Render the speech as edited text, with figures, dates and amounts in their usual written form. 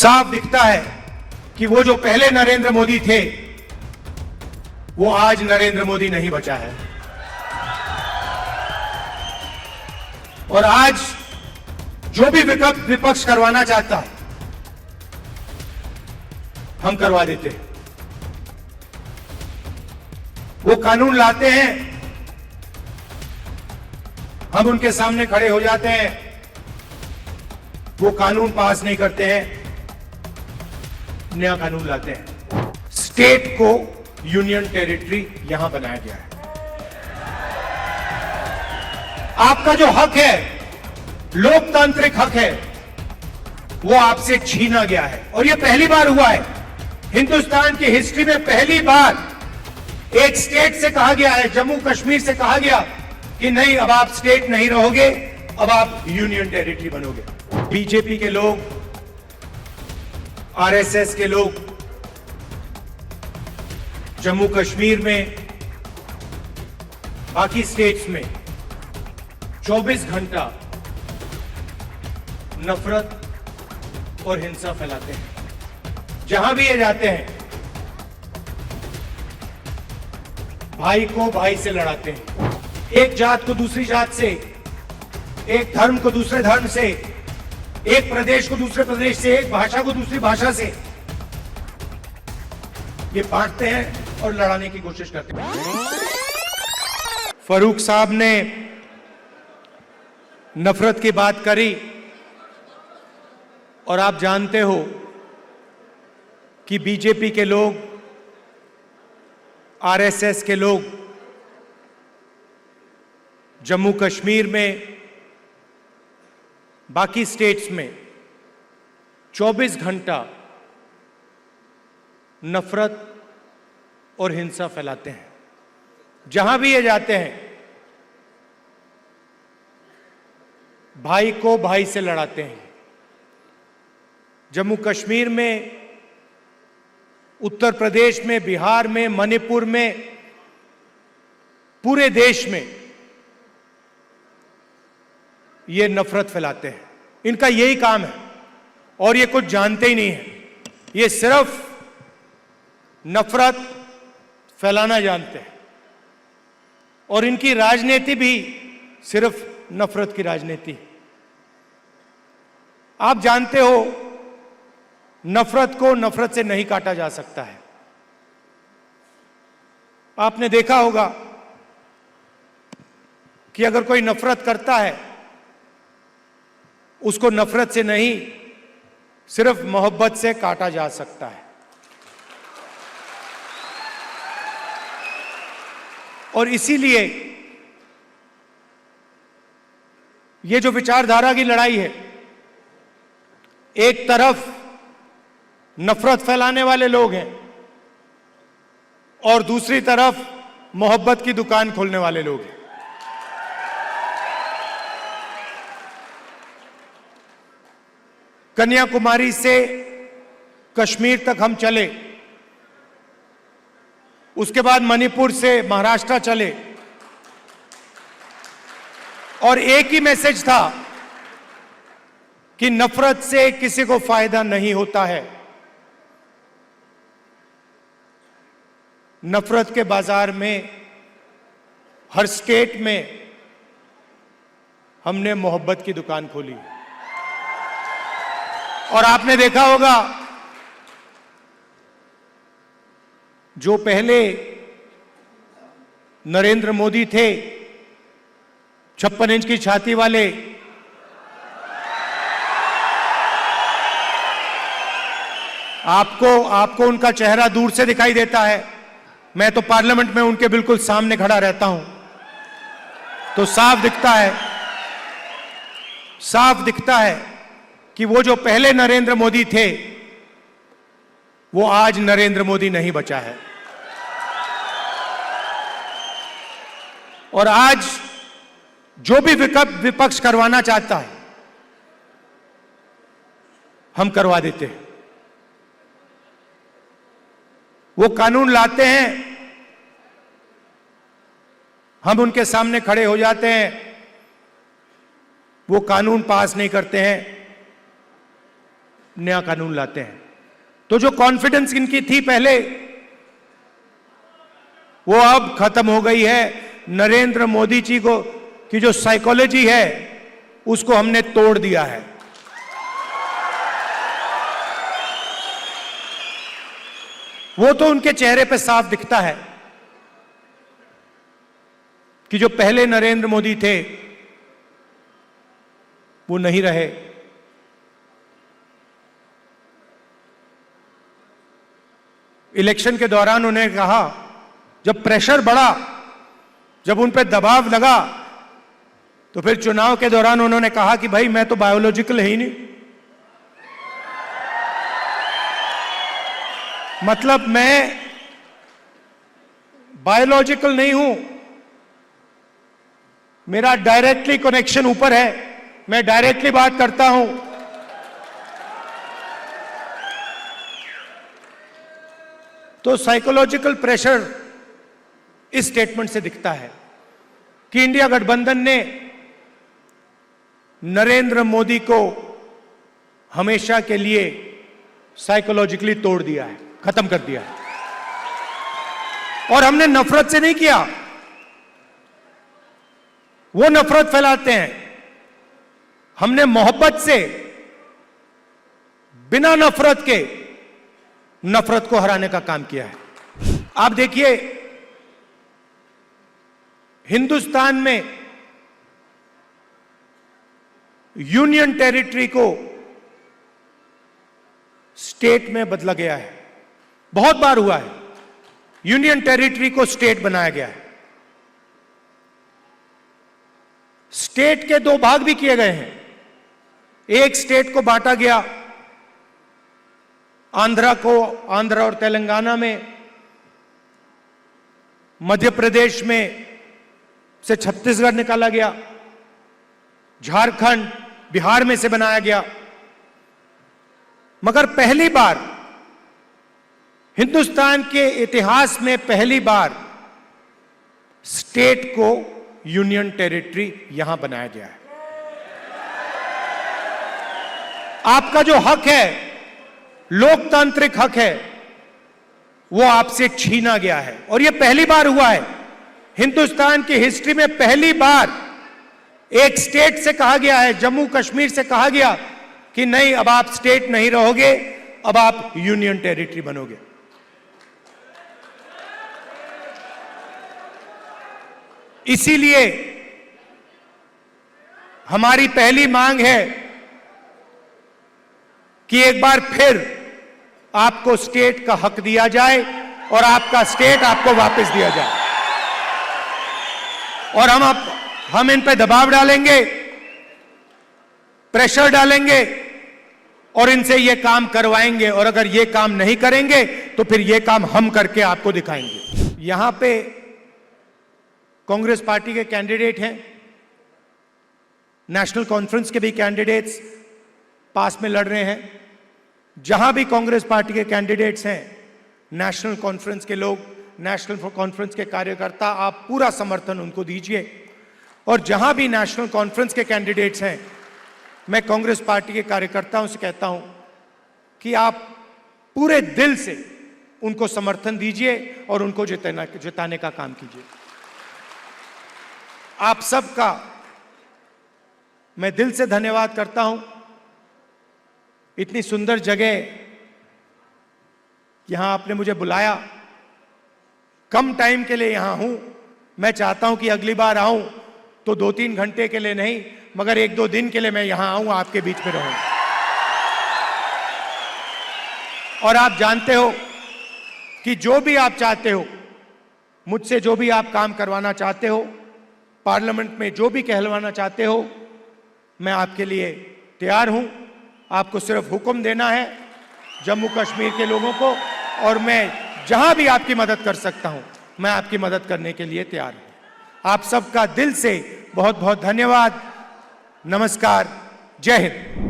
साफ दिखता है कि वो जो पहले नरेंद्र मोदी थे वो आज नरेंद्र मोदी नहीं बचा है। और आज जो भी विपक्ष करवाना चाहता है हम करवा देते हैं। वो कानून लाते हैं, हम उनके सामने खड़े हो जाते हैं। वो कानून पास नहीं करते हैं, नया कानून लाते हैं। स्टेट को यूनियन टेरिटरी यहां बनाया गया है। आपका जो हक है, लोकतांत्रिक हक है, वो आपसे छीना गया है। और यह पहली बार हुआ है हिंदुस्तान की हिस्ट्री में, पहली बार एक स्टेट से कहा गया है, जम्मू कश्मीर से कहा गया कि नहीं, अब आप स्टेट नहीं रहोगे, अब आप यूनियन टेरिटरी बनोगे। बीजेपी के लोग, आरएसएस के लोग जम्मू कश्मीर में, बाकी स्टेट्स में 24 घंटा नफरत और हिंसा फैलाते हैं। जहां भी ये जाते हैं भाई को भाई से लड़ाते हैं, एक जात को दूसरी जात से, एक धर्म को दूसरे धर्म से, एक प्रदेश को दूसरे प्रदेश से, एक भाषा को दूसरी भाषा से ये बांटते हैं और लड़ाने की कोशिश करते हैं। फरूक साहब ने नफरत की बात करी और आप जानते हो कि बीजेपी के लोग, आरएसएस के लोग जम्मू कश्मीर में, बाकी स्टेट्स में 24 घंटा नफरत और हिंसा फैलाते हैं। जहां भी ये जाते हैं भाई को भाई से लड़ाते हैं। जम्मू कश्मीर में, उत्तर प्रदेश में, बिहार में, मणिपुर में, पूरे देश में ये नफरत फैलाते हैं। इनका यही काम है और ये कुछ जानते ही नहीं है। ये सिर्फ नफरत फैलाना जानते हैं और इनकी राजनीति भी सिर्फ नफरत की राजनीति है। आप जानते हो नफरत को नफरत से नहीं काटा जा सकता है। आपने देखा होगा कि अगर कोई नफरत करता है उसको नफरत से नहीं, सिर्फ मोहब्बत से काटा जा सकता है। और इसीलिए ये जो विचारधारा की लड़ाई है, एक तरफ नफरत फैलाने वाले लोग हैं और दूसरी तरफ मोहब्बत की दुकान खोलने वाले लोग हैं। कन्याकुमारी से कश्मीर तक हम चले, उसके बाद मणिपुर से महाराष्ट्र चले और एक ही मैसेज था कि नफरत से किसी को फायदा नहीं होता है। नफरत के बाजार में हर स्टेट में हमने मोहब्बत की दुकान खोली। और आपने देखा होगा जो पहले नरेंद्र मोदी थे, 56 इंच की छाती वाले, आपको उनका चेहरा दूर से दिखाई देता है। मैं तो पार्लियामेंट में उनके बिल्कुल सामने खड़ा रहता हूं, तो साफ दिखता है कि वो जो पहले नरेंद्र मोदी थे वो आज नरेंद्र मोदी नहीं बचा है। और आज जो भी विपक्ष करवाना चाहता है हम करवा देते हैं। वो कानून लाते हैं, हम उनके सामने खड़े हो जाते हैं। वो कानून पास नहीं करते हैं, नया कानून लाते हैं। तो जो कॉन्फिडेंस इनकी थी पहले, वो अब खत्म हो गई है। नरेंद्र मोदी जी को की जो साइकोलॉजी है उसको हमने तोड़ दिया है। वो तो उनके चेहरे पे साफ दिखता है कि जो पहले नरेंद्र मोदी थे वो नहीं रहे। इलेक्शन के दौरान उन्हें कहा, जब प्रेशर बढ़ा, जब उन पे दबाव लगा, तो फिर चुनाव के दौरान उन्होंने कहा कि भाई मैं तो बायोलॉजिकल है ही नहीं, मतलब मैं बायोलॉजिकल नहीं हूं, मेरा डायरेक्टली कनेक्शन ऊपर है, मैं डायरेक्टली बात करता हूं। तो साइकोलॉजिकल प्रेशर इस स्टेटमेंट से दिखता है कि इंडिया गठबंधन ने नरेंद्र मोदी को हमेशा के लिए साइकोलॉजिकली तोड़ दिया है, खत्म कर दिया है। और हमने नफरत से नहीं किया, वो नफरत फैलाते हैं, हमने मोहब्बत से, बिना नफरत के नफरत को हराने का काम किया है। आप देखिए, हिंदुस्तान में यूनियन टेरिटरी को स्टेट में बदला गया है, बहुत बार हुआ है। यूनियन टेरिटरी को स्टेट बनाया गया है। स्टेट के दो भाग भी किए गए हैं। एक स्टेट को बांटा गया, आंध्र और तेलंगाना में, मध्य प्रदेश में से छत्तीसगढ़ निकाला गया, झारखंड, बिहार में से बनाया गया। मगर पहली बार हिंदुस्तान के इतिहास में पहली बार स्टेट को यूनियन टेरिटरी यहां बनाया गया है। आपका जो हक है, लोकतांत्रिक हक है, वो आपसे छीना गया है। और यह पहली बार हुआ है हिंदुस्तान की हिस्ट्री में, पहली बार एक स्टेट से कहा गया है, जम्मू कश्मीर से कहा गया कि नहीं, अब आप स्टेट नहीं रहोगे, अब आप यूनियन टेरिटरी बनोगे। इसीलिए हमारी पहली मांग है कि एक बार फिर आपको स्टेट का हक दिया जाए और आपका स्टेट आपको वापस दिया जाए। और हम इन पे दबाव डालेंगे, प्रेशर डालेंगे और इनसे ये काम करवाएंगे। और अगर ये काम नहीं करेंगे तो फिर ये काम हम करके आपको दिखाएंगे। यहां पे कांग्रेस पार्टी के कैंडिडेट हैं, नेशनल कॉन्फ्रेंस के भी कैंडिडेट्स पास में लड़ रहे हैं। जहां भी कांग्रेस पार्टी के कैंडिडेट्स हैं, नेशनल कॉन्फ्रेंस के लोग, नेशनल कॉन्फ्रेंस के कार्यकर्ता, आप पूरा समर्थन उनको दीजिए। और जहां भी नेशनल कॉन्फ्रेंस के कैंडिडेट्स हैं, मैं कांग्रेस पार्टी के कार्यकर्ताओं से कहता हूं कि आप पूरे दिल से उनको समर्थन दीजिए और उनको जिताने का काम कीजिए। आप सबका मैं दिल से धन्यवाद करता हूं। इतनी सुंदर जगह यहां आपने मुझे बुलाया, कम टाइम के लिए यहां हूं। मैं चाहता हूं कि अगली बार आऊं तो 2-3 घंटे के लिए नहीं, मगर 1-2 दिन के लिए मैं यहां आऊं, आपके बीच में रहूं। और आप जानते हो कि जो भी आप चाहते हो, मुझसे जो भी आप काम करवाना चाहते हो, पार्लियामेंट में जो भी कहलवाना चाहते हो, मैं आपके लिए तैयार हूं। आपको सिर्फ हुक्म देना है जम्मू कश्मीर के लोगों को, और मैं जहां भी आपकी मदद कर सकता हूं, मैं आपकी मदद करने के लिए तैयार हूं। आप सबका दिल से बहुत बहुत धन्यवाद। नमस्कार, जय हिंद।